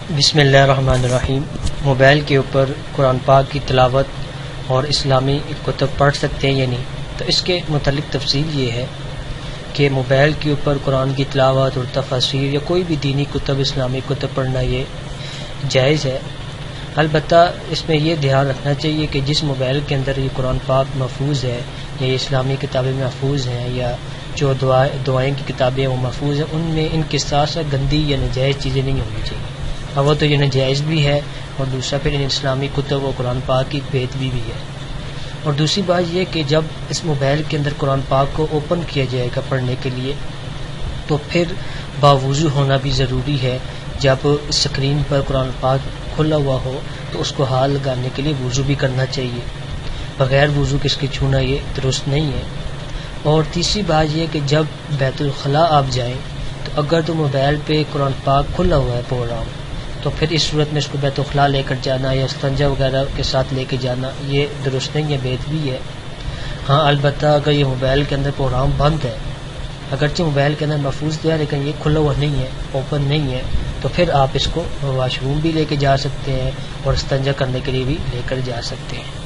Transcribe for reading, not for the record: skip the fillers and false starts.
بسم اللہ الرحمن الرحیم۔ موبائل کے اوپر قرآن پاک کی تلاوت اور اسلامی کتب پڑھ سکتے ہیں یا نہیں؟ تو اس کے متعلق تفصیل یہ ہے کہ موبائل کے اوپر قرآن کی تلاوت اور تفاسیر یا کوئی بھی دینی کتب، اسلامی کتب پڑھنا یہ جائز ہے۔ البتہ اس میں یہ دھیان رکھنا چاہیے کہ جس موبائل کے اندر یہ قرآن پاک محفوظ ہے یا اسلامی کتابیں محفوظ ہیں یا جو دعائیں کی کتابیں وہ محفوظ ہیں، ان میں ان کے ساتھ ساتھ گندی یا ناجائز چیزیں نہیں ہونی چاہیے۔ وہ تو یہ ناجائز بھی ہے، اور دوسرا پھر ان اسلامی کتب و قرآن پاک کی بے ادبی بھی ہے۔ اور دوسری بات یہ کہ جب اس موبائل کے اندر قرآن پاک کو اوپن کیا جائے گا پڑھنے کے لیے، تو پھر باوضو ہونا بھی ضروری ہے۔ جب اسکرین پر قرآن پاک کھلا ہوا ہو تو اس کو ہاتھ لگانے کے لیے وضو بھی کرنا چاہیے، بغیر وضو کے اس کی چھونا یہ درست نہیں ہے۔ اور تیسری بات یہ کہ جب بیت الخلاء آپ جائیں تو اگر تو موبائل پہ قرآن پاک کھلا ہوا ہے پروگرام، تو پھر اس صورت میں اس کو بیت الخلاء لے کر جانا یا استنجا وغیرہ کے ساتھ لے کے جانا یہ درست نہیں ہے، بے ادبی ہے۔ ہاں البتہ اگر یہ موبائل کے اندر پروگرام بند ہے، اگرچہ موبائل کے اندر محفوظ ہے لیکن یہ کھلا ہوا نہیں ہے، اوپن نہیں ہے، تو پھر آپ اس کو واش روم بھی لے کے جا سکتے ہیں اور استنجا کرنے کے لیے بھی لے کر جا سکتے ہیں۔